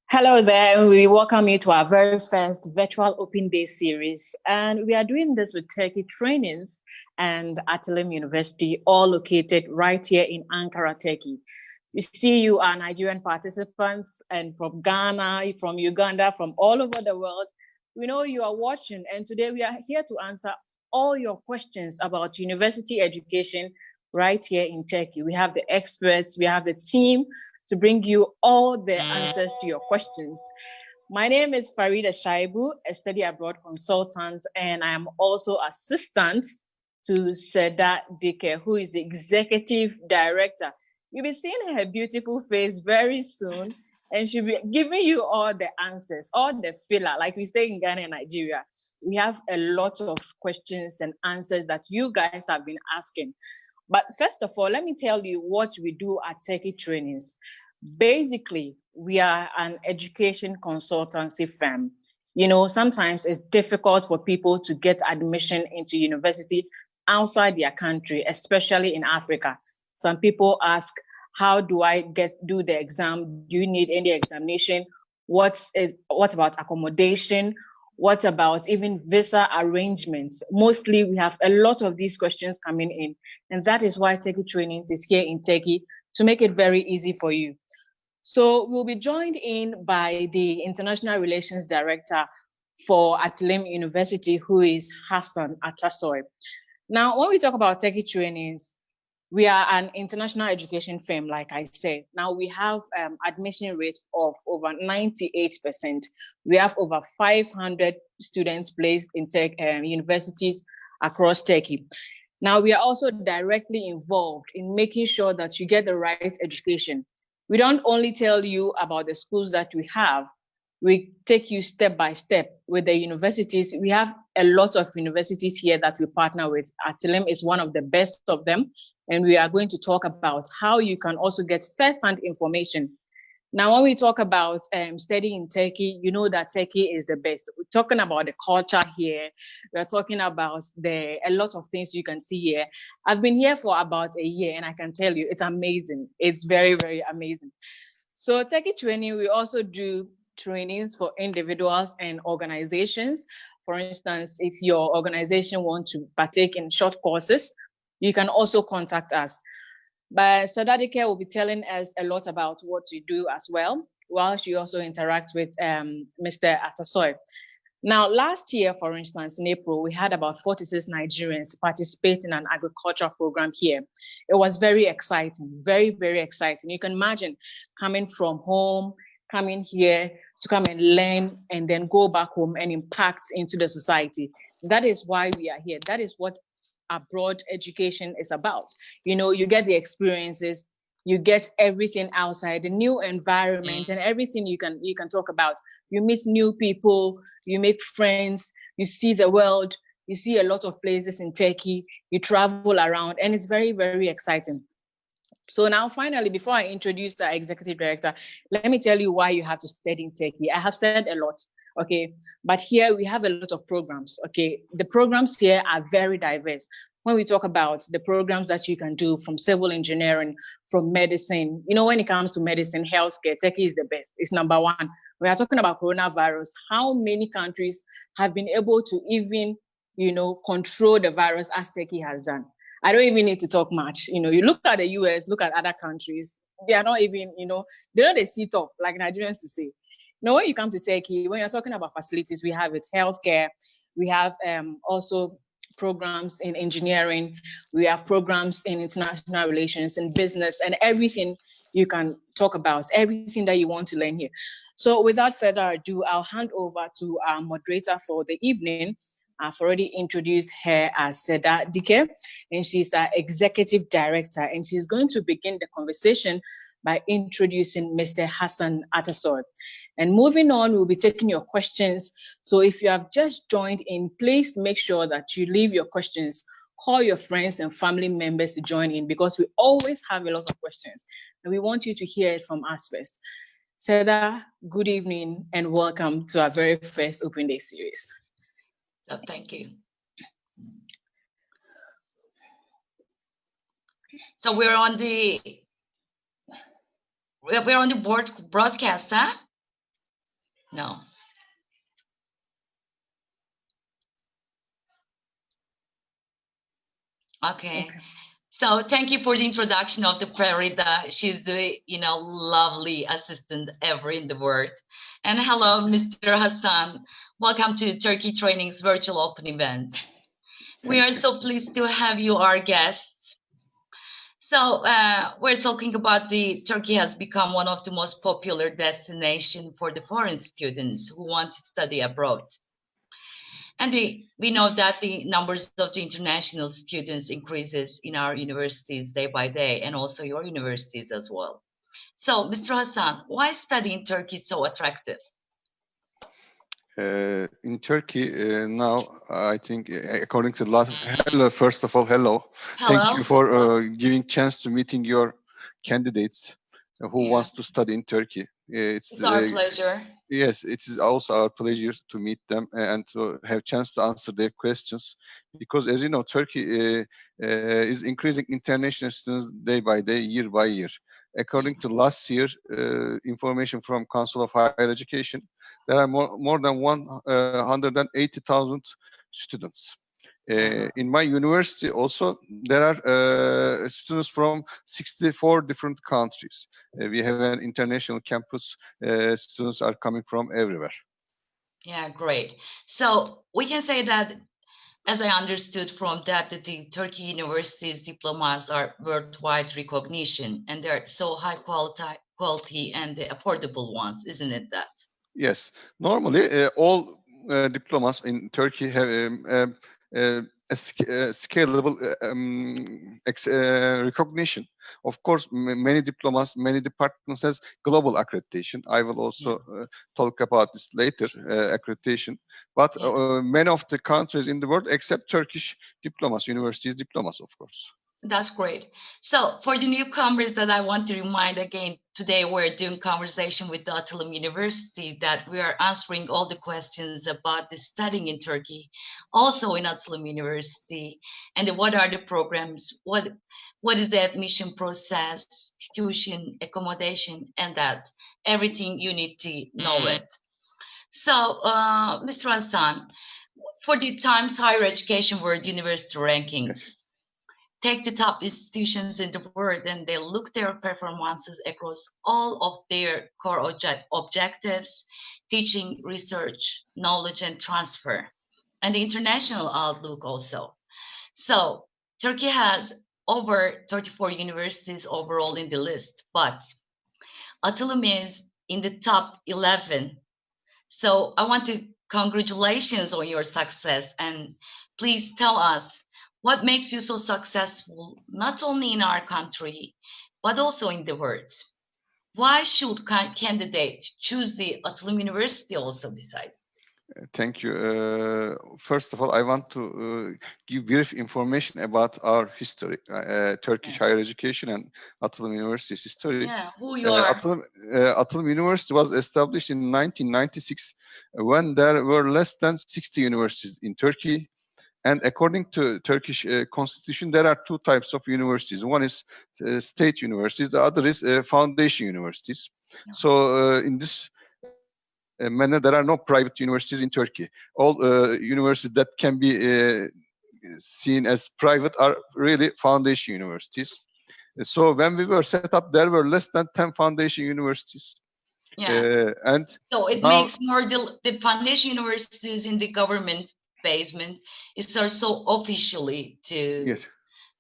Hello there. We welcome you to our very first virtual open day series. And we are doing this with Turkey Trainings and Atilim University, all located right here in Ankara, Turkey. We see you are Nigerian participants and from Ghana, from Uganda, from all over the world. We know you are watching, and today we are here to answer all your questions about university education right here in Turkey. We have the experts, we have the team to bring you all the answers to your questions. My name is Farida Shaibu, a study abroad consultant, and I am also assistant to Seda Dike, who is the executive director. You'll be seeing her beautiful face very soon, and she'll be giving you all the answers, all the filler, like we say in Ghana and Nigeria. We have a lot of questions and answers that you guys have been asking. But first of all, let me tell you what we do at Turkey Trainings. Basically, we are an education consultancy firm. You know, sometimes it's difficult for people to get admission into university outside their country, especially in Africa. Some people ask, how do I do the exam? Do you need any examination? What about accommodation? What about even visa arrangements? Mostly, we have a lot of these questions coming in, and that is why Turkey Trainings is here in Turkey to make it very easy for you. So we'll be joined in by the International Relations Director for Atilim University, who is Hassan Atasoy. Now, when we talk about Turkey Trainings, we are an international education firm, like I said. Now we have admission rates of over 98%. We have over 500 students placed in universities across Turkey. Now we are also directly involved in making sure that you get the right education. We don't only tell you about the schools that we have, we take you step by step with the universities. We have a lot of universities here that we partner with. Atilim is one of the best of them. And we are going to talk about how you can also get first-hand information. Now, when we talk about studying in Turkey, you know that Turkey is the best. We're talking about the culture here. We're talking about a lot of things you can see here. I've been here for about a year, and I can tell you, it's amazing. It's very, very amazing. So Turkey Training, we also do trainings for individuals and organizations. For instance, if your organization wants to partake in short courses, you can also contact us. But Sadadike will be telling us a lot about what you do as well, while she also interacts with Mr. Atasoy. Now, last year, for instance, in April, we had about 46 Nigerians participate in an agriculture program here. It was very exciting, very, very exciting. You can imagine coming from home, coming here to come and learn and then go back home and impact into the society. That is why we are here. That is what abroad education is about. You know, you get the experiences, you get everything outside, the new environment and everything you can talk about. You meet new people, you make friends, you see the world, you see a lot of places in Turkey, you travel around, and it's very, very exciting. So now, finally, before I introduce the executive director, let me tell you why you have to study in Turkey. I have said a lot, okay? But here we have a lot of programs, okay? The programs here are very diverse. When we talk about the programs that you can do from civil engineering, from medicine, you know, when it comes to medicine, healthcare, Turkey is the best. It's number one. We are talking about coronavirus. How many countries have been able to even, you know, control the virus as Turkey has done? I don't even need to talk much. You know, you look at the US, look at other countries, they are not even, you know, they sit up like Nigerians to say. Now, when you come to Turkey, when you're talking about facilities, we have it healthcare, we have also programs in engineering, we have programs in international relations and business and everything you can talk about, everything that you want to learn here. So without further ado, I'll hand over to our moderator for the evening. I've already introduced her as Seda Dike, and she's our executive director, and she's going to begin the conversation by introducing Mr. Hassan Atasoy. And moving on, we'll be taking your questions. So if you have just joined in, please make sure that you leave your questions. Call your friends and family members to join in because we always have a lot of questions, and we want you to hear it from us first. Seda, good evening, and welcome to our very first Open Day series. So thank you. So we're on the We're on the broadcast, huh? No. Okay. So thank you for the introduction of the Prerida. She's the, lovely assistant ever in the world. And hello, Mr. Hassan. Welcome to Turkey Training's virtual open events. We are so pleased to have you, our guests. So we're talking about Turkey has become one of the most popular destinations for the foreign students who want to study abroad. And we know that the numbers of the international students increases in our universities day by day, and also your universities as well. So, Mr. Hassan, why studying Turkey is so attractive? In Turkey now, I think, according to last, hello, first of all, hello. Thank you for giving chance to meeting your candidates who wants to study in Turkey. It's our pleasure. Yes, it is also our pleasure to meet them and to have chance to answer their questions. Because as you know, Turkey is increasing international students day by day, year by year. According to last year information from Council of Higher Education, there are more than 180,000 students. In my university also, there are students from 64 different countries. We have an international campus. Students are coming from everywhere. Yeah, great. So we can say that, as I understood from that the Turkey universities diplomas are worldwide recognition, and they're so high quality and the affordable ones, isn't it that? Yes. Normally, all diplomas in Turkey have a scalable recognition. Of course, many diplomas, many departments has global accreditation. I will also talk about this later, accreditation. But many of the countries in the world accept Turkish diplomas, universities diplomas, of course. That's great. So for the newcomers that I want to remind again, today we're doing conversation with the Atılım University, that we are answering all the questions about the studying in Turkey, also in Atılım University, and what are the programs, what is the admission process, tuition, accommodation, and that everything you need to know it. So, Mr. Hassan, for the Times Higher Education World University Rankings, take the top institutions in the world and they look their performances across all of their core objectives, teaching, research, knowledge, and transfer, and the international outlook also. So Turkey has over 34 universities overall in the list, but Atılım is in the top 11. So I want to congratulations on your success, and please tell us, what makes you so successful, not only in our country, but also in the world? Why should candidates choose the Atılım University also besides? Thank you. First of all, I want to give brief information about our history, Turkish higher education and Atılım University's history. Yeah, who you are. Atılım University was established in 1996 when there were less than 60 universities in Turkey. And according to Turkish constitution, there are two types of universities. One is state universities, the other is foundation universities. Yeah. So in this manner, there are no private universities in Turkey. All universities that can be seen as private are really foundation universities. So when we were set up, there were less than 10 foundation universities. Yeah. And so it makes more the foundation universities in the government basement is also officially to. Yes.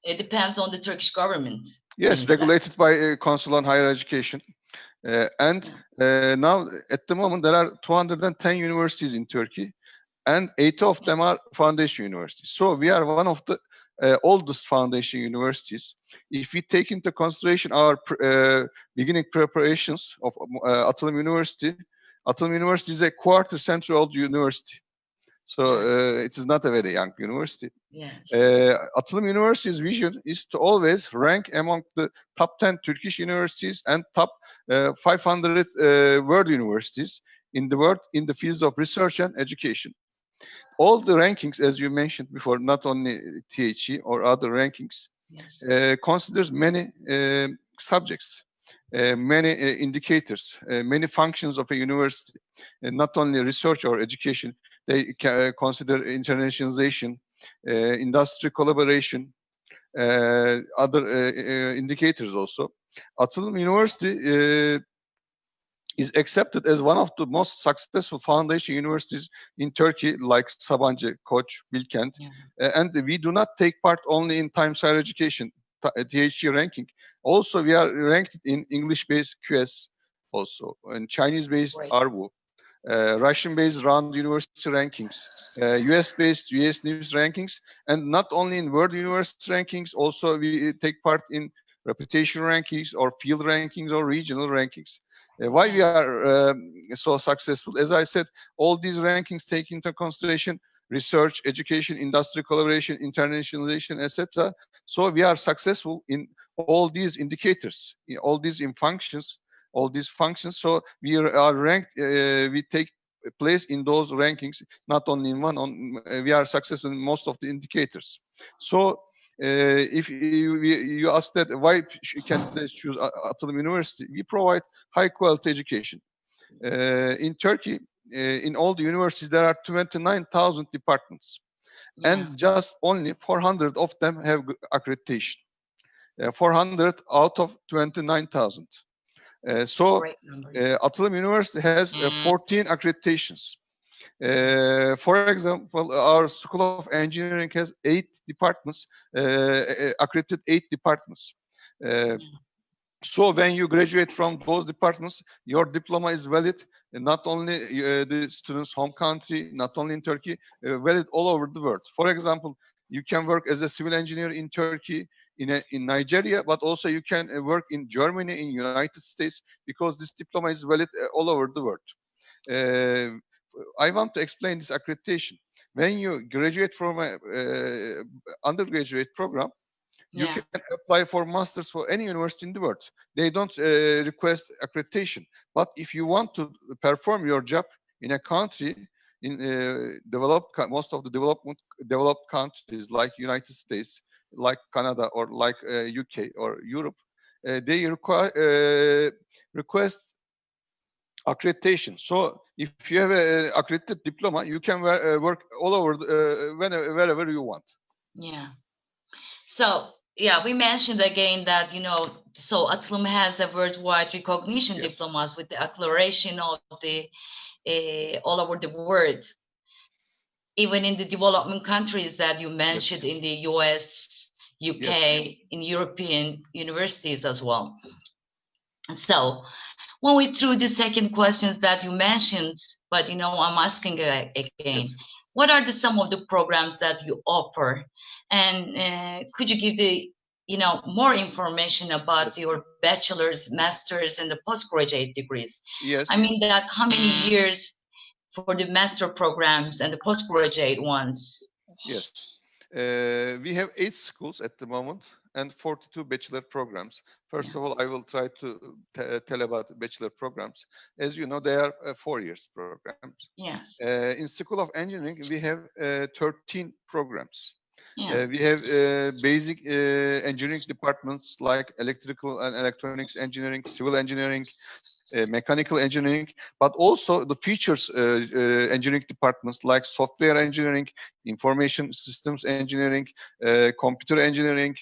It depends on the Turkish government. Yes, regulated by Council on Higher Education. Now, at the moment, there are 210 universities in Turkey, and 80 of them are foundation universities. So we are one of the oldest foundation universities. If we take into consideration our beginning preparations of Atılım University, Atılım University is a quarter-century-old university. So it is not a very young university. Yes. Atılım University's vision is to always rank among the top 10 Turkish universities and top 500 world universities in the world in the fields of research and education. All the rankings, as you mentioned before, not only THE or other rankings, yes, considers many subjects. many indicators, many functions of a university, not only research or education. They consider internationalization, industry collaboration, other indicators also. Atılım University is accepted as one of the most successful foundation universities in Turkey, like Sabancı, Koç, Bilkent. And we do not take part only in Times Higher Education, THG ranking. Also, we are ranked in English-based QS, also, and Chinese-based Arvu, Russian-based Round University rankings, US-based US News rankings, and not only in World University rankings, also we take part in reputation rankings or field rankings or regional rankings. Why we are so successful? As I said, all these rankings take into consideration research, education, industry collaboration, internationalization, etc. So we are successful in all these indicators, in all these functions. So we are ranked, we take place in those rankings, not only in one, we are successful in most of the indicators. So if you ask that why candidates choose Atılım University, we provide high quality education. In Turkey, in all the universities, there are 29,000 departments, and just only 400 of them have accreditation. 400 out of 29,000. So Atılım University has 14 accreditations. For example, our School of Engineering has 8 departments, accredited 8 departments. So when you graduate from those departments, your diploma is valid, not only the student's home country, not only in Turkey, valid all over the world. For example, you can work as a civil engineer in Turkey, in Nigeria, but also you can work in Germany, in United States, because this diploma is valid all over the world. I want to explain this accreditation. When you graduate from a undergraduate program, you can apply for masters for any university in the world. They don't request accreditation. But if you want to perform your job in a country, in most of the developed countries like United States, like Canada, or like UK or Europe, they request accreditation. So if you have an accredited diploma, you can work all over wherever you want. Yeah. So we mentioned again that, so Atılım has a worldwide recognition diplomas with the acceleration of the all over the world, even in the development countries that you mentioned, in the US, UK, in European universities as well. So when we through the second questions that you mentioned, but I'm asking again, what are some of the programs that you offer, and could you give the more information about your bachelor's, master's, and the postgraduate degrees? Yes. I mean that how many years for the master programs and the postgraduate ones? Yes. We have 8 schools at the moment and 42 bachelor programs. First of all, I will try to tell about the bachelor programs. As you know, they are 4 years programs. Yes. In School of Engineering, we have 13 programs. Yeah. We have basic engineering departments like electrical and electronics engineering, civil engineering, mechanical engineering, but also the features engineering departments like software engineering, information systems engineering, computer engineering,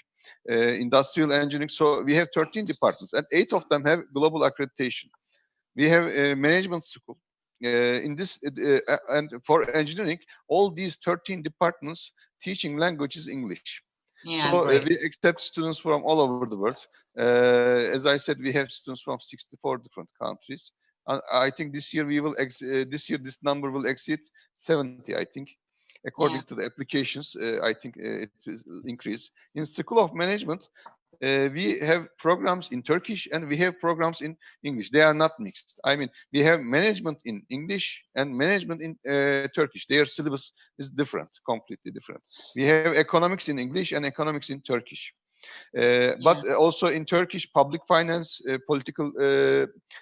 industrial engineering. So we have 13 departments, and 8 of them have global accreditation. We have a management school. In this and for engineering, all these 13 departments teaching language is English. So we accept students from all over the world. As I said, we have students from 64 different countries. I think this year this number will exceed 70. I think, according to the applications, I think it will increase. In School of Management, we have programs in Turkish and we have programs in English. They are not mixed. I mean, we have management in English and management in Turkish. Their syllabus is different, completely different. We have economics in English and economics in Turkish. But also in Turkish, public finance, political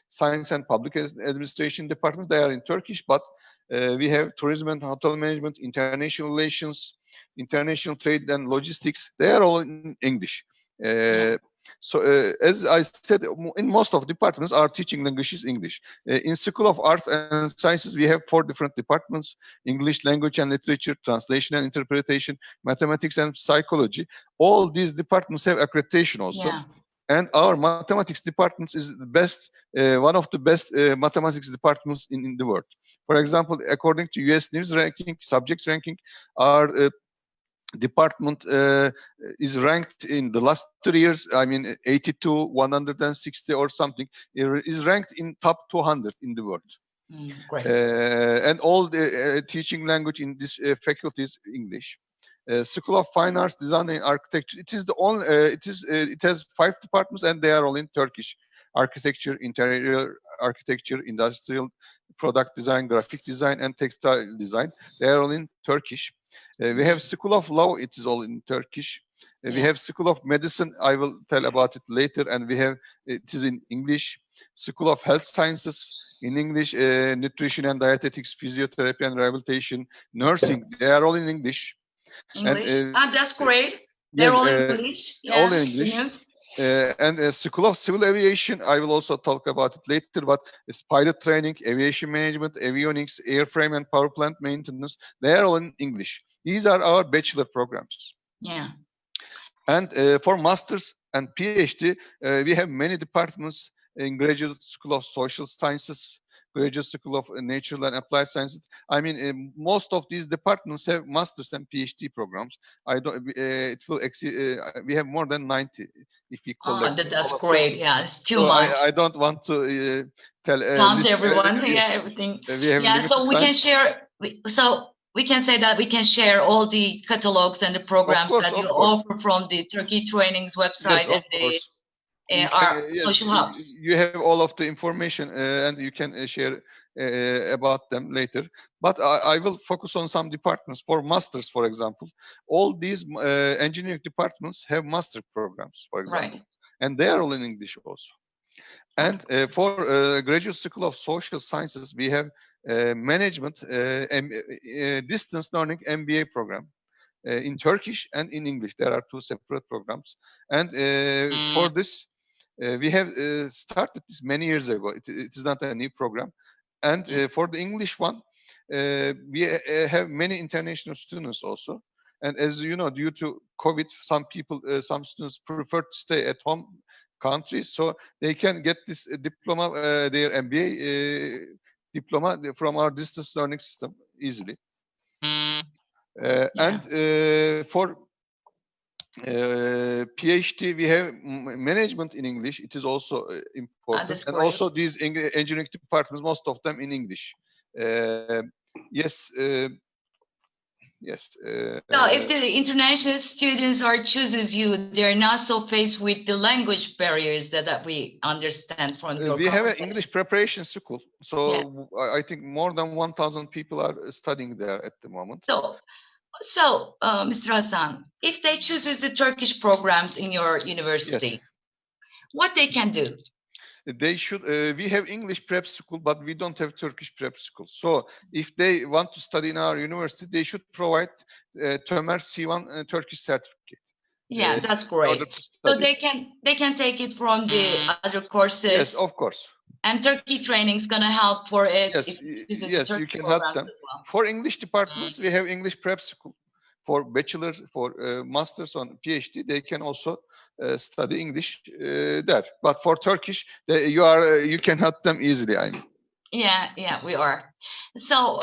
science and public administration department, they are in Turkish, but we have tourism and hotel management, international relations, international trade and logistics. They are all in English. So as I said, in most of departments, our teaching language is English. In School of Arts and Sciences, we have 4 different departments: English language and literature, translation and interpretation, mathematics and psychology. All these departments have accreditation also. Yeah. And our mathematics department is the best, one of the best mathematics departments in the world. For example, according to US News ranking, subjects ranking, our department is ranked in the last 3 years, I mean 82, 160 or something, is ranked in top 200 in the world. Great. And all the teaching language in this faculty is English. School of Fine Arts, Design and Architecture. It is the only. It has 5 departments, and they are all in Turkish: architecture, interior architecture, industrial product design, graphic design, and textile design. They are all in Turkish. We have School of Law. It is all in Turkish. We have School of Medicine. I will tell about it later. And we have it is in English. School of Health Sciences in English. Nutrition and dietetics, physiotherapy and rehabilitation, nursing. They are all in English. English. And, That's great. They're all in English. Yeah. All in English. Yes. And School of Civil Aviation, I will also talk about it later, but it's pilot training, aviation management, avionics, airframe and power plant maintenance. They are all in English. These are our bachelor programs. Yeah. And for masters and PhD, we have many departments in Graduate School of Social Sciences, Graduate School of Natural and Applied Sciences. I mean, most of these departments have masters and PhD programs. I don't. It will exceed. We have more than 90 if we collect. Oh, that's great. Yeah, it's too much. I don't want to tell. Count everyone. Yeah, everything. Yeah. So we can share. So we can say that we can share all the catalogs and the programs that you offer from the Turkey Trainings website and our social hubs. You have all of the information and you can share about them later. But I will focus on some departments. For masters, for example, all these engineering departments have master programs, for example. Right. And they are all in English also. And for Graduate School of Social Sciences, we have management distance learning MBA program in Turkish and in English. There are 2 separate programs. And for this, we have started this many years ago. It is not a new program. And for the English one, we have many international students also. And as you know, due to COVID, some students prefer to stay at home countries, so they can get this diploma, their MBA diploma from our distance learning system easily. And for PhD, we have management in English. It is also important. And also these engineering departments, most of them in English. Yes. Yes. So if the international students chooses you, they're not so faced with the language barriers that we understand from your we have an English preparation school. So I think more than 1,000 people are studying there at the moment. So Mr. Hasan, if they chooses the Turkish programs in your university, what they can do? They should. We have English prep school, but we don't have Turkish prep school. So if they want to study in our university, they should provide Tömer C1 Turkish certificate. Yeah, that's great. So they can take it from the other courses. Yes, of course. And Turkey training is going to help for it. Yes, you can help them. Well. For English departments, we have English prep school. For bachelor, for masters on PhD, they can also study English there. But for Turkish, you can help them easily. I mean. Yeah, we are. So,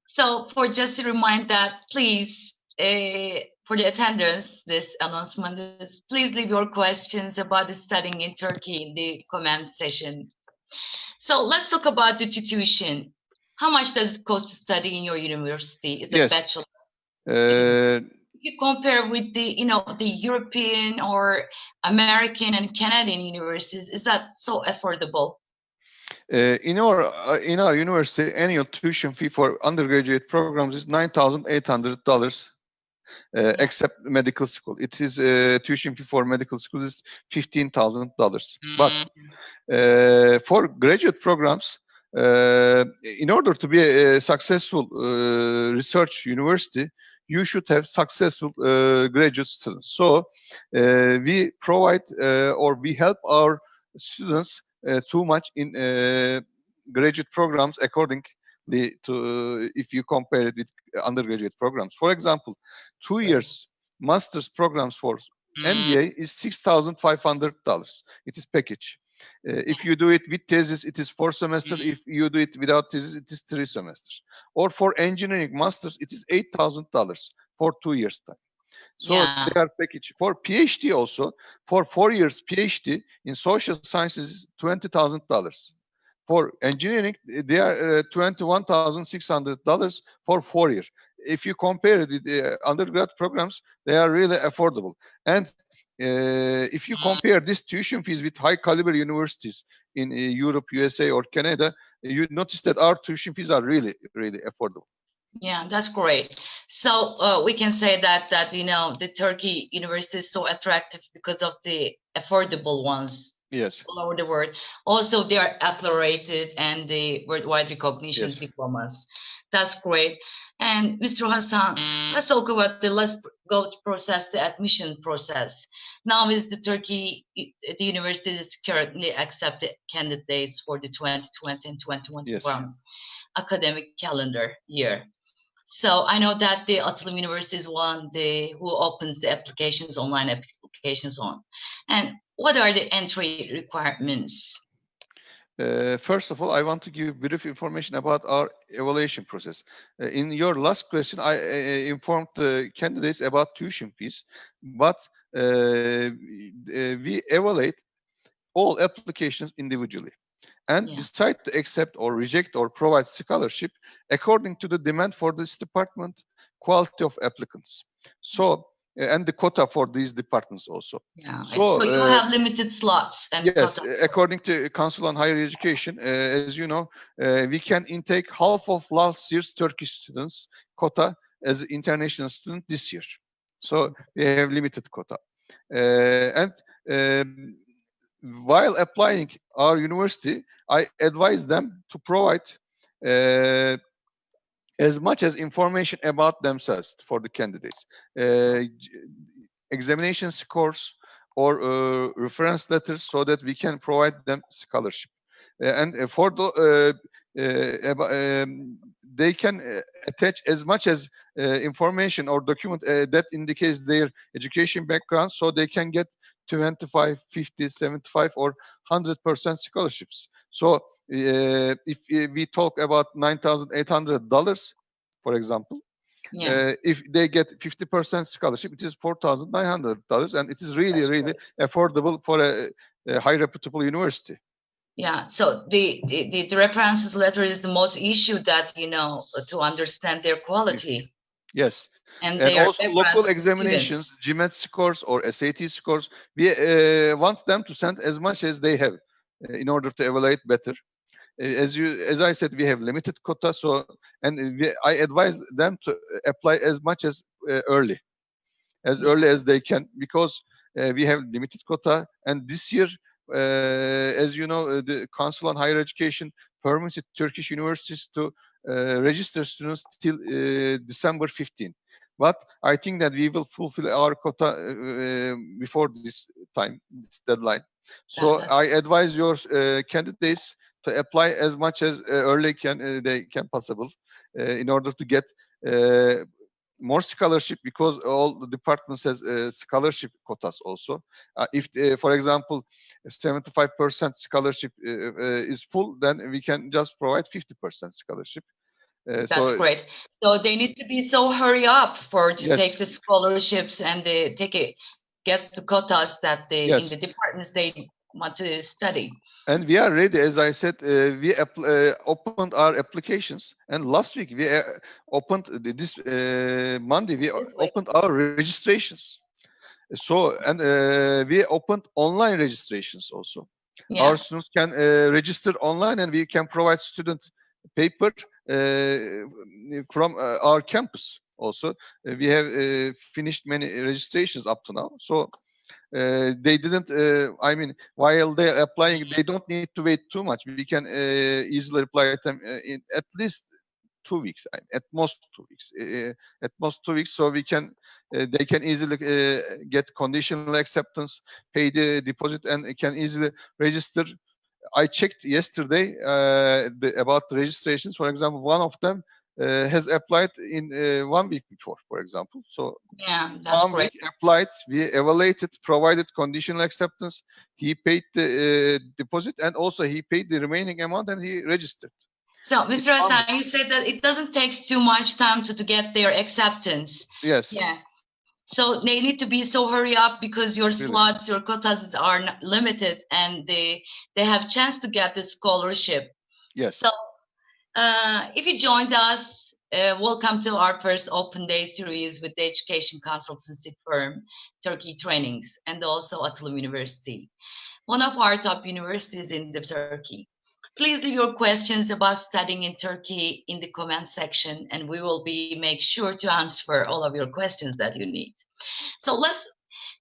so for just to remind that, please, for the attendance, this announcement is please leave your questions about the studying in Turkey in the comment section. So let's talk about the tuition. How much does it cost to study in your university? It's a bachelor. If you compare with the European or American and Canadian universities, is that so affordable? In our university, annual tuition fee for undergraduate programs is $9,800, except medical school. It is tuition fee for medical school is $15,000. But for graduate programs, in order to be a successful research university, you should have successful graduate students. So we provide or we help our students too much in graduate programs according to if you compare it with undergraduate programs. For example, 2 years master's programs for MBA is $6,500. It is package. If you do it with thesis, it is 4 semesters. If you do it without thesis, it is 3 semesters. Or for engineering masters, it is $8,000 for 2 years time. So they are package. For PhD also, for 4 years PhD in social sciences is $20,000. For engineering, they are $21,600 for 4 years. If you compare it with undergrad programs, they are really affordable. And if you compare this tuition fees with high caliber universities in Europe, USA, or Canada, you notice that our tuition fees are really, really affordable. Yeah, that's great. So we can say that the Turkey university is so attractive because of the affordable ones. Yes. All over the world. Also, they are accredited and the worldwide recognition diplomas. That's great. And Mr. Hassan, let's talk about let's go to process the admission process. Now is the university is currently accepted candidates for the 2020 and 2021 academic calendar year. So I know that the Atılım University is one who opens the applications, online applications on. And what are the entry requirements? First of all, I want to give brief information about our evaluation process. In your last question, I informed the candidates about tuition fees, but we evaluate all applications individually and decide to accept or reject or provide scholarship according to the demand for this department, quality of applicants. So, and the quota for these departments also. Yeah. So you have limited slots. And yes, according to Council on Higher Education, as you know, we can intake half of last year's Turkish students quota as international student this year. So we have limited quota. And while applying our university, I advise them to provide as much as information about themselves for the candidates. Examination scores or reference letters so that we can provide them scholarship. And for the they can attach as much as information or document that indicates their education background so they can get 25, 50, 75 or 100% scholarships. So if we talk about $9,800, for example, if they get 50% scholarship, it is $4,900, and it is really, really affordable for a high reputable university. Yeah, so the references letter is the most issue that, to understand their quality. Yes. And also local examinations, GMAT scores or SAT scores, we want them to send as much as they have in order to evaluate better. As I said, we have limited quota, so I advise them to apply as much as early as they can, because we have limited quota. And this year, as you know, the Council on Higher Education permitted Turkish universities to register students till December 15. But I think that we will fulfill our quota before this time, this deadline. So I advise your candidates to apply as much as early they can possible in order to get more scholarship, because all the departments has scholarship quotas also. If, for example, 75% scholarship is full, then we can just provide 50% scholarship. That's great. So they need to be so hurry up to take the scholarships and gets the quotas that in the departments they want to study. And we are ready, as I said, we opened our applications, and last week we opened this Monday we opened our registrations. So, and we opened online registrations also. Our students can register online, and we can provide student paper from our campus also. We have finished many registrations up to now. So they didn't, I mean, while they're applying, they don't need to wait too much. We can easily reply to them in at least 2 weeks, at most 2 weeks, at most 2 weeks. So we can, they can easily get conditional acceptance, pay the deposit, and can easily register. I checked yesterday about the registrations. For example, one of them has applied in 1 week before, for example. So yeah, that's 1 great. week applied, we evaluated, provided conditional acceptance. He paid the deposit, and also he paid the remaining amount, and he registered. So, Mr. Hassan, you said that it doesn't take too much time to get their acceptance. Yes. Yeah. So they need to be so hurry up because your Really? slots, your quotas are limited, and they have chance to get the scholarship. Yes. So if you joined us, welcome to our first open day series with the education consultancy firm Turkey Trainings and also Atılım University, one of our top universities in Turkey. Please leave your questions about studying in Turkey in the comment section, and we will make sure to answer all of your questions that you need. So let's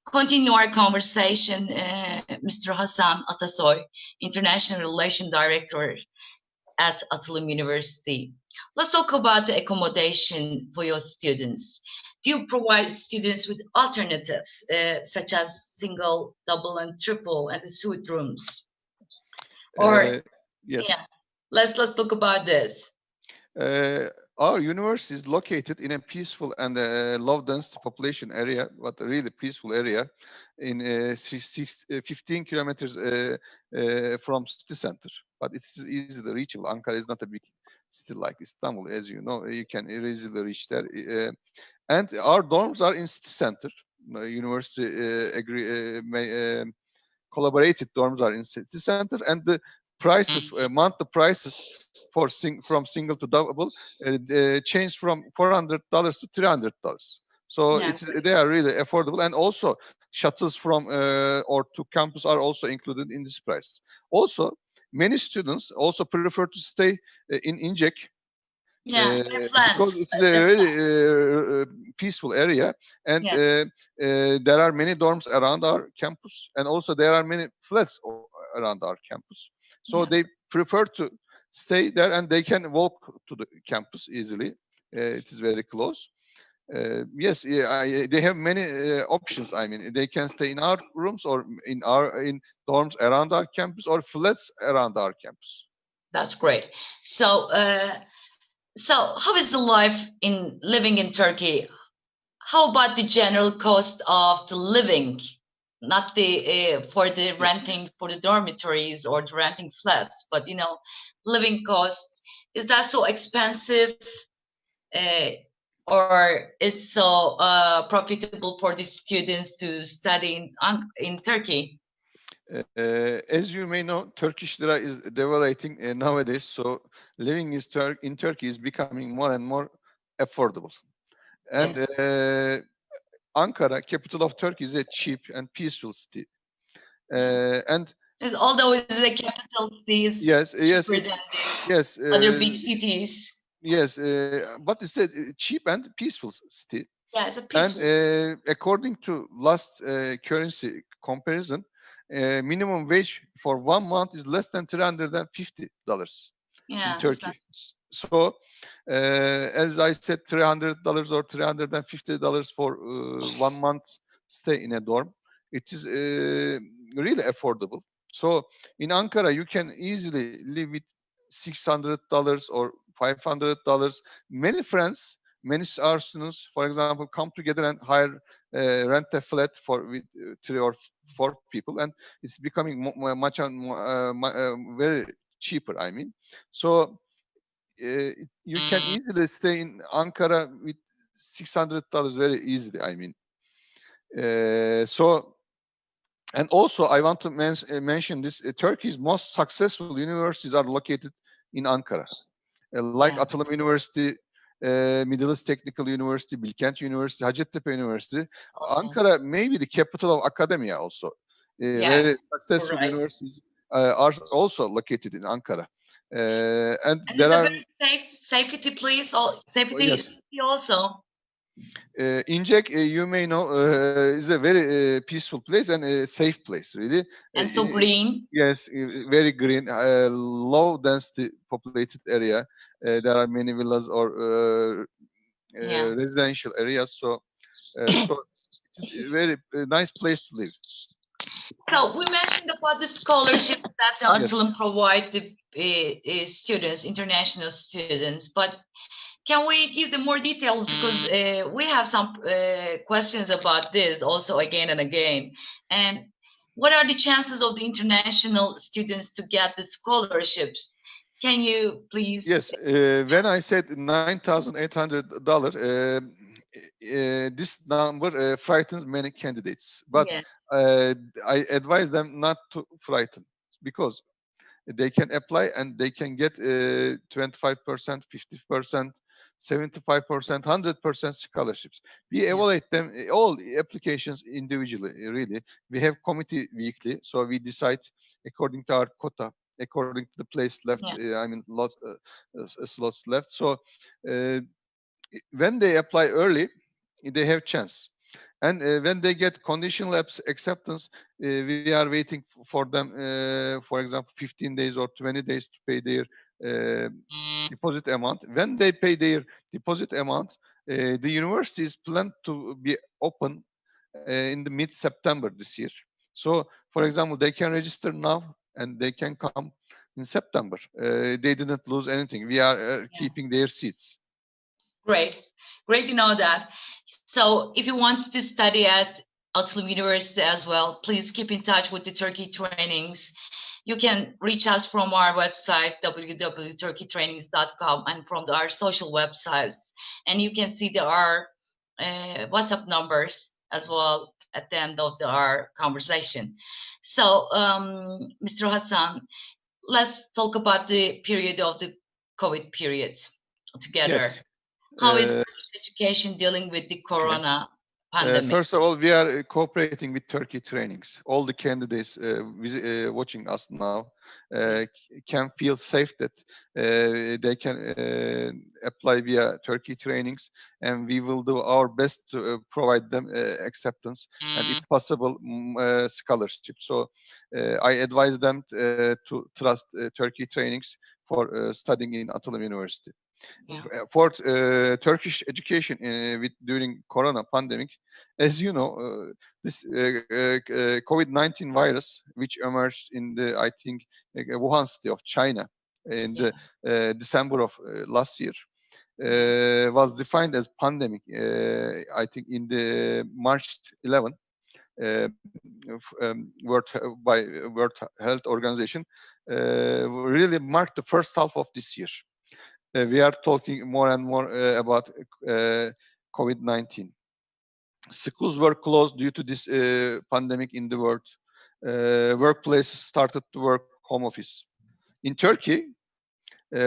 continue our conversation. Mr. Hasan Atasoy, International Relations Director at Atılım University. Let's talk about the accommodation for your students. Do you provide students with alternatives such as single, double, and triple, and the suite rooms? Or yes. Yeah, let's talk about this. Our university is located in a peaceful and low density population area, but a really peaceful area in 15 kilometers from city center. But it's easily reachable. Ankara is not a big city like Istanbul, as you know. You can easily reach there. And our dorms are in city center. University collaborated dorms are in city center, and the prices, monthly prices for from single to double change from $400 to $300. So Yeah. they are really affordable, and also shuttles from or to campus are also included in this price. Also, many students also prefer to stay in İncek. Yeah, because it's a very peaceful area, and there are many dorms around our campus, and also there are many flats around our campus. So they prefer to stay there, and they can walk to the campus easily. It is very close. Yes, they have many options. I mean, they can stay in our rooms or in dorms around our campus or flats around our campus. That's great. So, so how is the life living in Turkey? How about the general cost of the living, not the for the renting for the dormitories or the renting flats, but living cost? Is that so expensive, or is so profitable for the students to study in Turkey? As you may know, Turkish lira is devaluating nowadays, so living in Turkey is becoming more and more affordable. And Ankara, capital of Turkey, is a cheap and peaceful city. And although it's the capital city, is cheaper than the other big cities. Yes, but it's a cheap and peaceful city. Yeah, it's a peaceful. And according to last currency comparison, minimum wage for 1 month is less than $350 in Turkey. So, as I said, $300 or $350 for 1 month stay in a dorm. It is really affordable. So, in Ankara, you can easily live with $600 or $500. Many friends, many our students, for example, come together and rent a flat with 3 or 4 people, and it's becoming much very cheaper. I mean, so you can easily stay in Ankara with $600 very easily. I mean, so. And also, I want to mention this: Turkey's most successful universities are located in Ankara, like Atılım University, Middle East Technical University, Bilkent University, Hacettepe University. Awesome. Ankara may be the capital of academia also. Very successful universities are also located in Ankara. And there it's are a very safety place, safety city also. İncek, you may know, is a very peaceful place and a safe place, really. And so green. Yes, very green, low density populated area. There are many villas or residential areas, so so it is a very nice place to live. So we mentioned about the scholarship that the Yes. Atılım provide the students, international students, but can we give them more details, because we have some questions about this also again and again. And what are the chances of the international students to get the scholarships? Can you please? Yes, when I said $9,800, this number frightens many candidates, but Yes. I advise them not to frighten, because they can apply and they can get 25%, 50%, 75%, 100% scholarships. We evaluate them, all applications individually, really. We have committee weekly, so we decide according to our quota, according to the place left, I mean, slots left. So when they apply early, they have chance. And when they get conditional acceptance, we are waiting for them, for example, 15 days or 20 days to pay their deposit amount. When they pay their deposit amount, the university is planned to be open in the mid-September this year. So, for example, they can register now and they can come in September. They didn't lose anything. We are keeping their seats. Great. Great to know that. So if you want to study at Atılım University as well, please keep in touch with the Turkey Trainings. You can reach us from our website, www.turkeytrainings.com, and from our social websites. And you can see our WhatsApp numbers as well at the end of our conversation. So, Mr. Hasan, let's talk about the period of the COVID periods together. Yes. How is education dealing with the corona pandemic? First of all, we are cooperating with Turkey Trainings. All the candidates watching us now can feel safe that they can apply via Turkey Trainings, and we will do our best to provide them acceptance and, if possible, scholarship. So I advise them to trust Turkey Trainings for studying in Atılım University. For Turkish education during Corona pandemic, as you know, this COVID-19 virus, which emerged in the, I think, Wuhan city of China in the December of last year, was defined as pandemic, I think, in the March 11, by World Health Organization, really marked the first half of this year. We are talking more and more about COVID-19. Schools were closed due to this pandemic in the world. Workplaces started to work home office. In Turkey,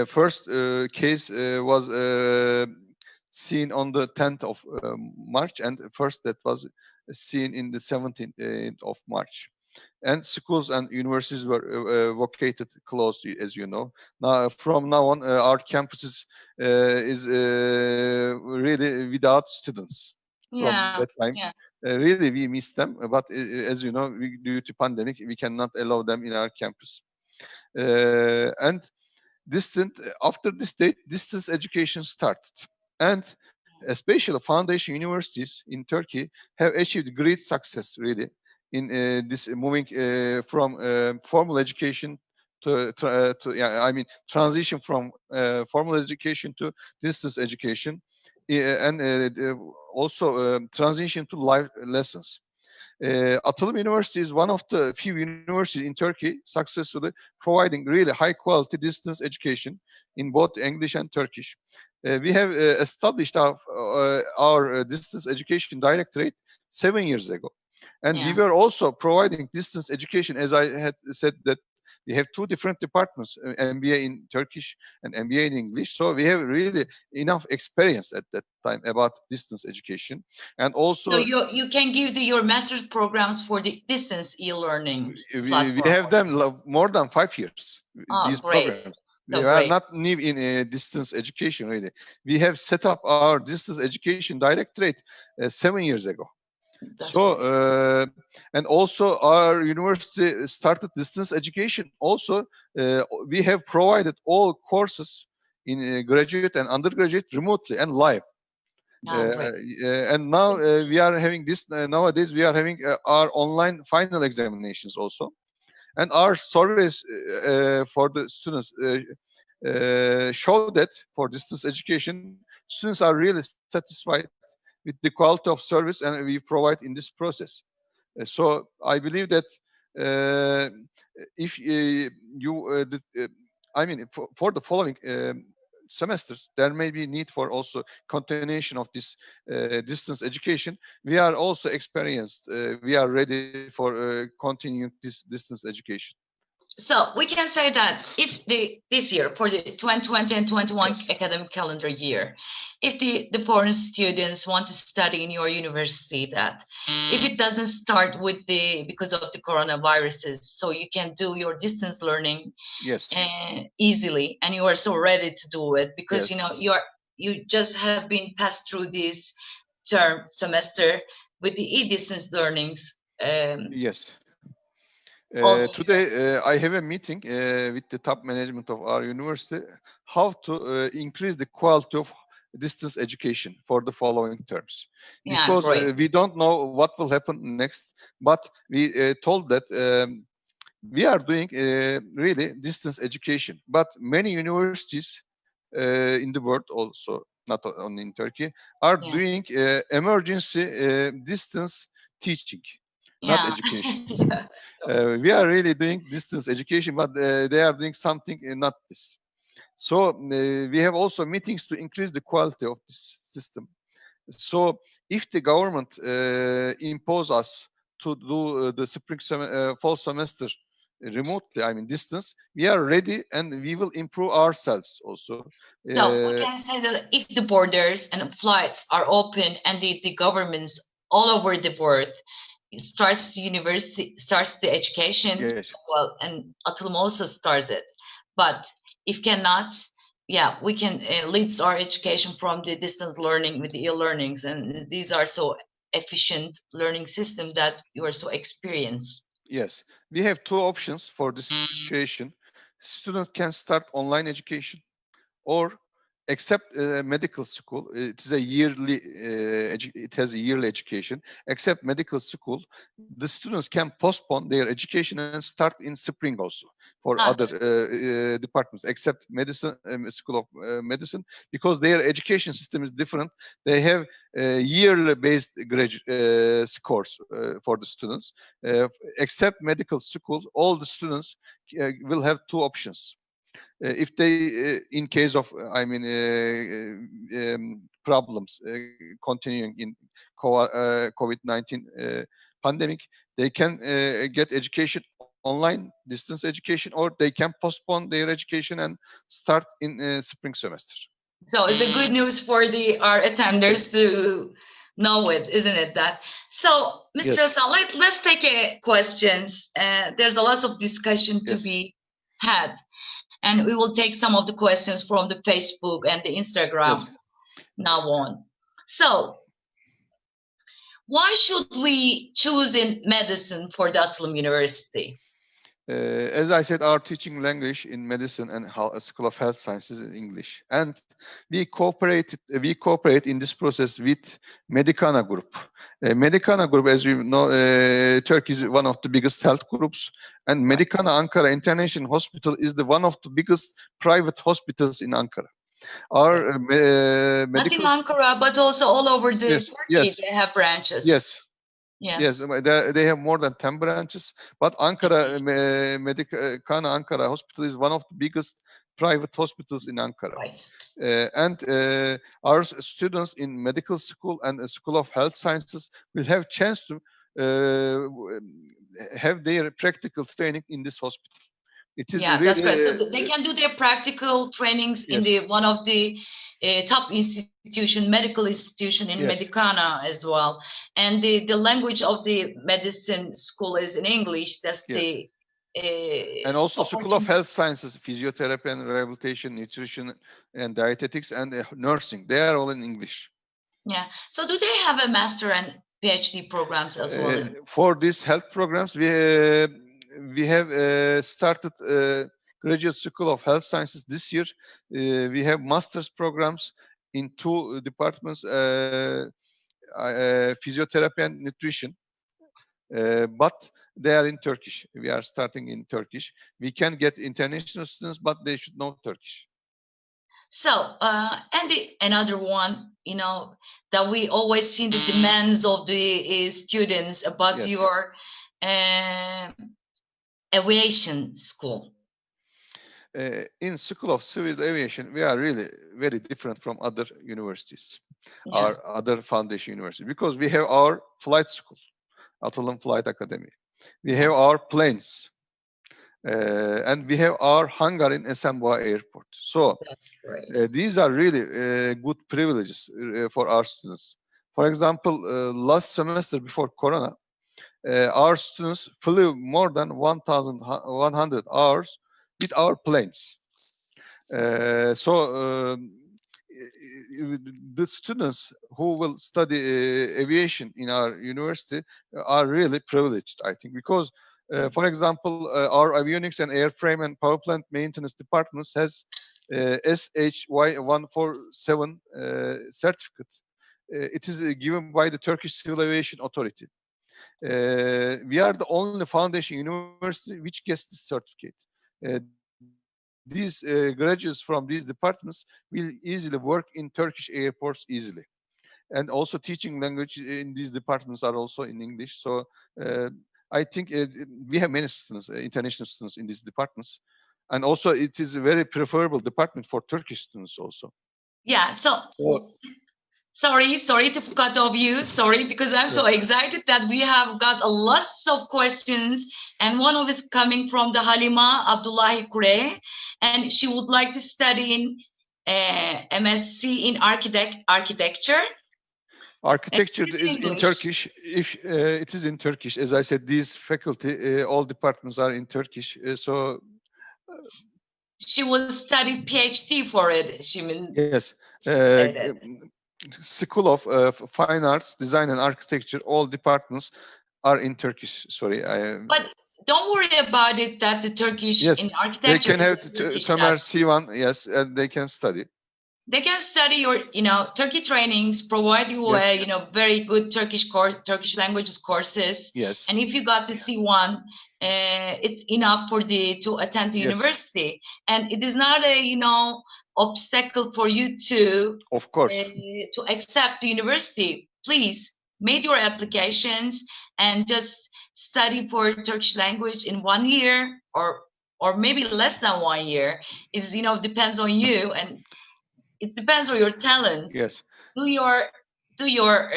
first case was seen on the 10th of March, and first that was seen in the 17th of March. And schools and universities were vacated, closed, as you know. Now, from now on, our campuses is really without students. From that time, really we miss them. But as you know, due to pandemic, we cannot allow them in our campus. And after this date, distance education started. And especially foundation universities in Turkey have achieved great success, really, in this moving from formal education to transition from formal education to distance education, and also transition to live lessons. Atılım University is one of the few universities in Turkey successfully providing really high quality distance education in both English and Turkish. We have established our distance education directorate 7 years ago. And we were also providing distance education, as I had said, that we have two different departments, MBA in Turkish and MBA in English. So we have really enough experience at that time about distance education. And also, so you can give your master's programs for the distance e-learning. We have them more than 5 years. These great. programs. We So are great. not new in distance education, really. We have set up our distance education directorate 7 years ago. That's So, great. and also our university started distance education. Also, we have provided all courses in graduate and undergraduate remotely and live. Great. And now we are having this, nowadays we are having our online final examinations also. And our surveys for the students show that for distance education, students are really satisfied with the quality of service and we provide in this process. So I believe that if I mean, for the following semesters, there may be need for also continuation of this distance education. We are also experienced. We are ready for continuing this distance education. So we can say that if this year, for the 2020 and 21 academic calendar year, if the foreign students want to study in your university, that if it doesn't start with because of the coronaviruses, so you can do your distance learning easily, and you are so ready to do it because you just have been passed through this semester with the e-distance learnings. Yes. Today, I have a meeting with the top management of our university, how to increase the quality of distance education for the following terms. Because we don't know what will happen next, but we told that we are doing really distance education, but many universities in the world also, not only in Turkey, are doing emergency distance teaching. Not education. We are really doing distance education, but they are doing something not this. So we have also meetings to increase the quality of this system. So if the government impose us to do the fall semester remotely, I mean distance, we are ready and we will improve ourselves also. So we can say that if the borders and flights are open and the governments all over the world starts the university, starts the education as well, and Atılım also starts it. But if cannot, we can lead our education from the distance learning with the e-learnings, and these are so efficient learning system that you are so experienced. Yes, we have two options for this situation. Student can start online education, or except medical school, it is a yearly, it has a yearly education. Except medical school, the students can postpone their education and start in spring also for other departments, except medicine, school of medicine, because their education system is different. They have yearly based graduate scores for the students. Except medical school, all the students will have two options. If they, in case of, I mean, problems continuing in COVID-19 pandemic, they can get education online, distance education, or they can postpone their education and start in spring semester. So it's a good news for our attenders to know it, isn't it? That so, Mr. Hasan, let's take questions. There's a lot of discussion to be had. And we will take some of the questions from the Facebook and the Instagram now on. So, why should we choose in medicine for the Atılım University? As I said, our teaching language in medicine and School of Health Sciences is English, and we cooperate in this process with Medicana Group. Medicana Group, as you know, Turkey is one of the biggest health groups, and Medicana Ankara International Hospital is one of the biggest private hospitals in Ankara. Our not in Ankara, but also all over Turkey, they have branches. Yes, they have more than 10 branches, but Ankara, Medicana Ankara Hospital is one of the biggest private hospitals in Ankara. And our students in medical school and School of Health Sciences will have chance to have their practical training in this hospital. It is really, that's right. So they can do their practical trainings in one of the top medical institution in Medicana as well. And the language of the medicine school is in English. That's the And also School of opportunity. Health Sciences, Physiotherapy and Rehabilitation, Nutrition and Dietetics, and Nursing. They are all in English. Yeah. So do they have a master and PhD programs as well? For these health programs, we have started Graduate School of Health Sciences this year. We have master's programs in 2 departments, physiotherapy and nutrition. But they are in Turkish. We are starting in Turkish. We can get international students, but they should know Turkish. So, and another one, that we always see the demands of the students about Yes. your aviation school. In School of Civil Aviation, we are really very different from other universities, Yeah. our other foundation universities, because we have our flight school, Atılım Flight Academy. We have Yes. our planes, and we have our hangar in Esenboğa Airport. So That's great. these are really good privileges for our students. For example, last semester before Corona, our students flew more than 1,100 hours with our planes. The students who will study aviation in our university are really privileged, I think, because, for example, our avionics and airframe and power plant maintenance departments has SHY 147 certificate. It is given by the Turkish Civil Aviation Authority. We are the only foundation university which gets this certificate. These graduates from these departments will easily work in Turkish airports easily. And also teaching language in these departments are also in English. So I think we have many students, international students in these departments. And also it is a very preferable department for Turkish students also. Yeah, so sorry to cut off you. Sorry, because I'm so excited that we have got a lots of questions, and one of is coming from the Halima Abdullahi Kure, and she would like to study in MSc in architecture. Architecture is in Turkish. If it is in Turkish, as I said, these faculty, all departments are in Turkish. So she will study PhD for it. Yes. School of Fine Arts, Design and Architecture, all departments are in Turkish. Sorry, But don't worry about it that the Turkish in architecture. They can have Tömer C1, yes, and they can study. They can study your, Turkey trainings, provide you, very good Turkish languages courses. Yes. And if you got the C1, it's enough to attend the university. And it is not a, obstacle for you to, of course, to accept the university. Please make your applications and just study for Turkish language in 1 year or maybe less than 1 year. Is depends on you, and it depends on your talents. Yes. Do your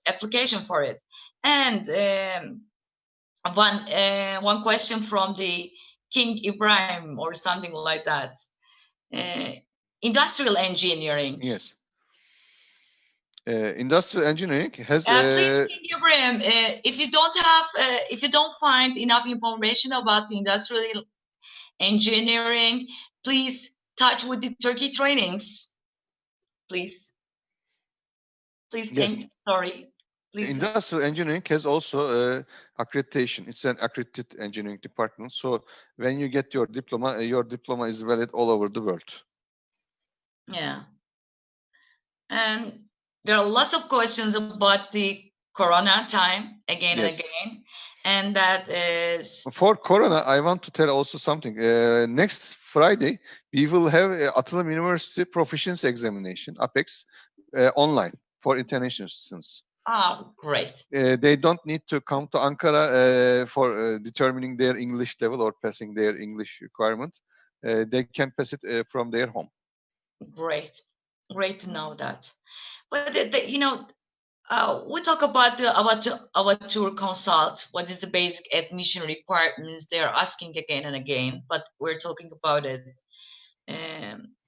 application for it. And one question from the King Ibrahim or something like that. Industrial engineering. Yes. Industrial engineering has. Please, King Ibrahim, if you don't find enough information about the industrial engineering, please touch with the Turkey trainings. Please. Yes. Sorry. Please. Industrial engineering has also accreditation. It's an accredited engineering department. So when you get your diploma is valid all over the world. Yeah. And there are lots of questions about the Corona time again and again. And that is... For Corona, I want to tell also something. Next Friday, we will have Atılım University Proficiency Examination, APEX, online for international students. Oh, great. They don't need to come to Ankara for determining their English level or passing their English requirement. They can pass it from their home. Great. Great to know that. But, we talk about our tour consult. What is the basic admission requirements? They are asking again and again, but we're talking about it.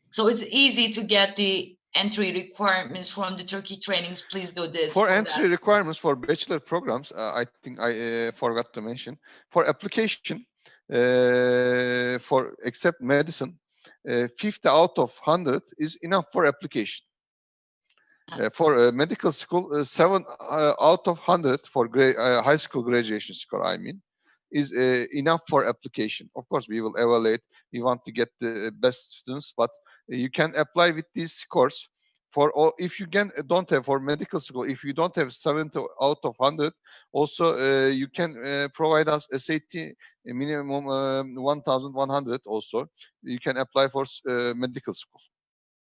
So it's easy to get the entry requirements from the Turkey trainings. Please do this. For entry requirements for bachelor programs, I think I forgot to mention. For application, for except medicine, 50 out of 100 is enough for application. For medical school, 7 out of 100 for high school graduation score, I mean, is enough for application. Of course, we will evaluate. We want to get the best students, but you can apply with this scores. For all, if you don't have for medical school, if you don't have 70 out of 100, also you can provide us SAT minimum 1,100. Also, you can apply for medical school.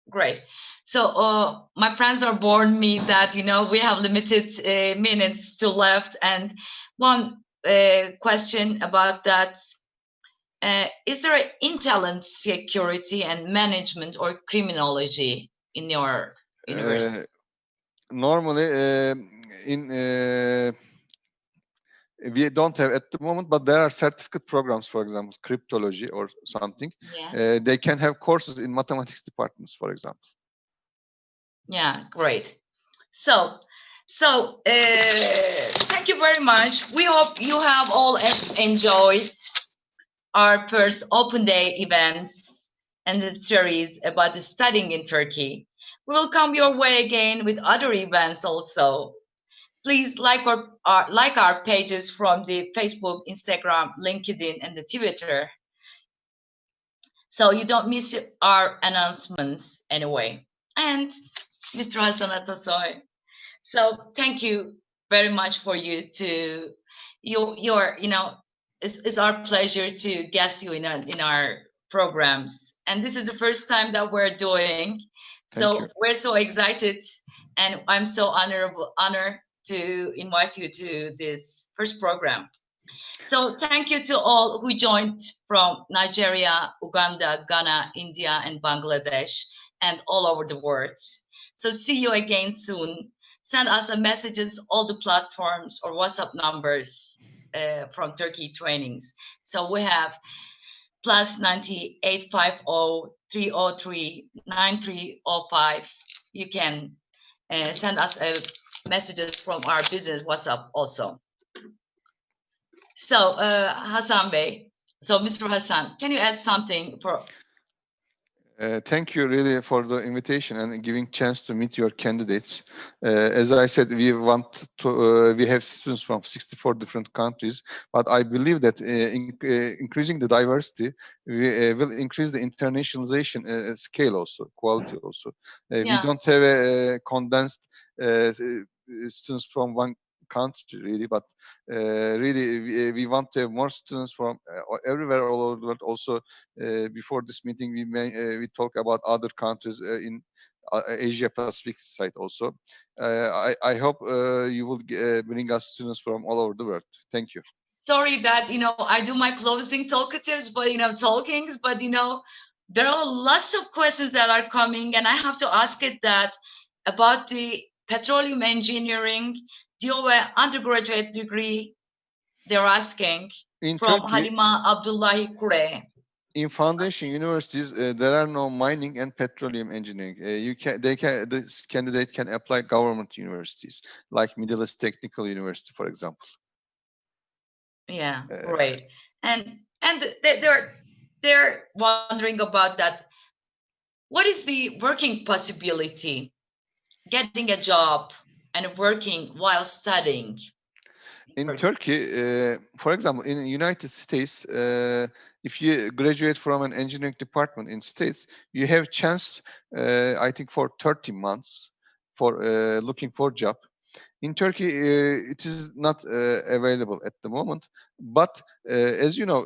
Great. So my friends are warned me that we have limited minutes to left, and one question about that. Is there an intel security and management or criminology in your university? Normally, we don't have at the moment, but there are certificate programs, for example, cryptology or something. Yes. They can have courses in mathematics departments, for example. Yeah, great. So thank you very much. We hope you have all enjoyed our first open day events and the series about the studying in Turkey. We will come your way again with other events also. Please like our pages from the Facebook, Instagram, LinkedIn, and the Twitter, so you don't miss our announcements anyway. And Mr. Hasan Atasoy, so thank you very much for it's our pleasure to guest you in our programs, and this is the first time that we're doing. So we're so excited, and I'm so honored to invite you to this first program. So thank you to all who joined from Nigeria, Uganda, Ghana, India, and Bangladesh, and all over the world. So see you again soon. Send us messages, all the platforms or WhatsApp numbers from Turkey trainings. So we have +90 850 303 9305. You can send us messages from our business WhatsApp also. So Hasan Bey, so Mr. Hasan, can you add something for? Thank you really for the invitation and giving chance to meet your candidates. As I said, we want to we have students from 64 different countries, but I believe that increasing the diversity will increase the internationalization scale also, quality also. We don't have a condensed students from one country really, but really we want to have more students from everywhere all over the world. Also, before this meeting, we talk about other countries in Asia Pacific side also. I hope you will bring us students from all over the world. Thank you. Sorry that I do my closing talkatives, but talkings, but there are lots of questions that are coming, and I have to ask it that about the petroleum engineering. Do you have an undergraduate degree? They're asking in from Turkey, Halima Abdullahi Kure. In foundation universities, there are no mining and petroleum engineering. This candidate can apply government universities like Middle East Technical University, for example. Yeah, great. And they're wondering about that. What is the working possibility? Getting a job and working while studying? In Turkey, for example, in the United States, if you graduate from an engineering department in States, you have chance, I think, for 30 months for looking for job. In Turkey, it is not available at the moment. But as you know,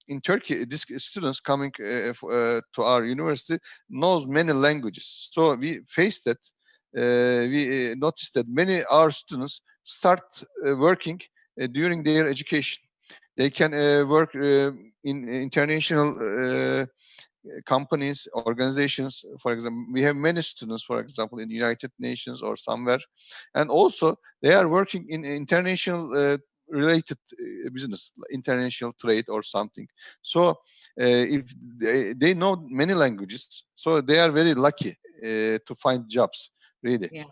in Turkey, these students coming to our university knows many languages. So we faced that. We noticed that many our students start working during their education. They can work in international companies, organizations. For example, we have many students, for example, in United Nations or somewhere, and also they are working in international related business, international trade or something. So if they know many languages, so they are very lucky to find jobs. Really. Yeah.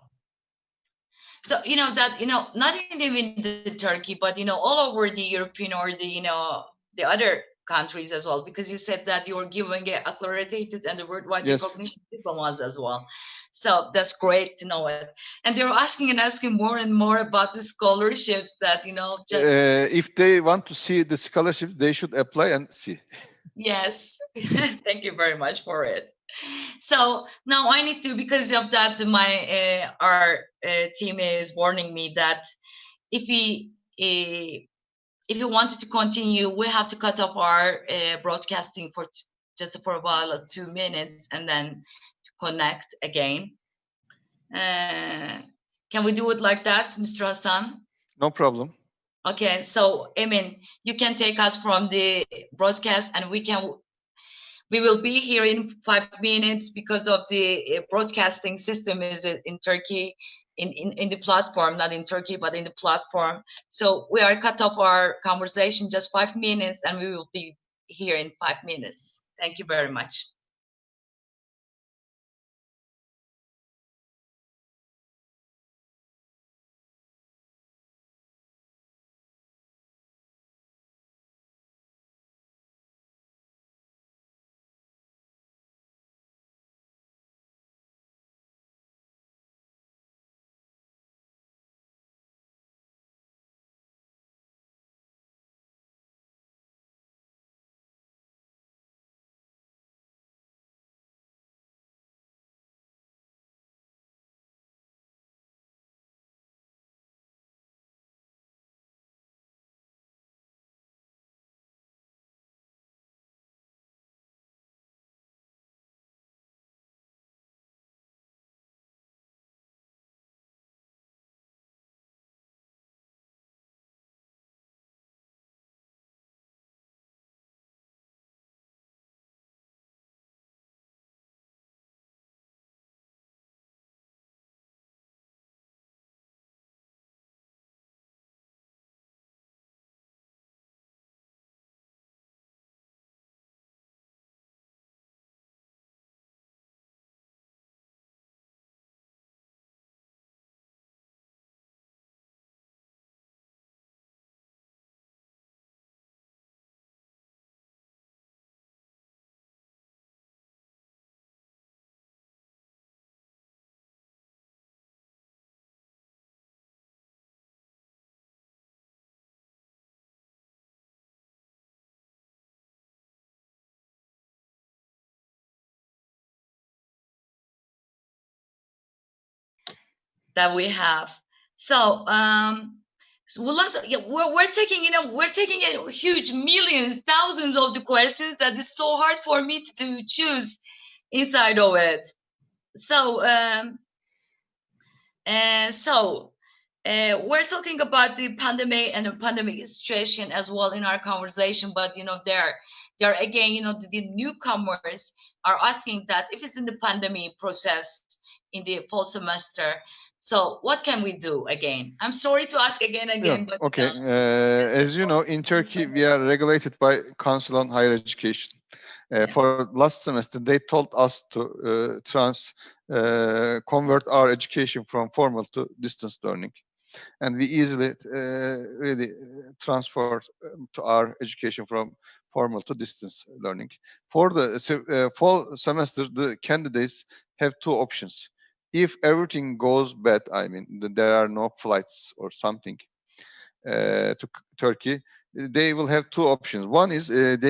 So that not even the Turkey, but all over the European or the the other countries as well, because you said that you're giving accredited and the worldwide Yes. recognition diplomas as well. So that's great to know it. And they're asking more and more about the scholarships that, just... If they want to see the scholarships, they should apply and see. Yes, thank you very much for it. So now I need to, because of that, our team is warning me that if we wanted to continue, we have to cut off our broadcasting for just for a while, 2 minutes, and then to connect again. Can we do it like that, Mr. Hassan? No problem. Okay, so Emin, you can take us from the broadcast, and we will be here in 5 minutes because of the broadcasting system is in Turkey, in the platform, not in Turkey, but in the platform. So we are cut off our conversation just 5 minutes, and we will be here in 5 minutes. Thank you very much. That we have. So we're taking huge millions, thousands of the questions that is so hard for me to choose inside of it. So we're talking about the pandemic and the pandemic situation as well in our conversation, but there again, the newcomers are asking that if it's in the pandemic process in the fall semester, so what can we do again? I'm sorry to ask again, Yeah, but okay. As you know, in Turkey, we are regulated by Council on Higher Education. For last semester, they told us to convert our education from formal to distance learning. And we easily really transferred to our education from formal to distance learning. For the fall semester, the candidates have 2 options. If everything goes bad, I mean, there are no flights or something to Turkey, they will have 2 options. One is they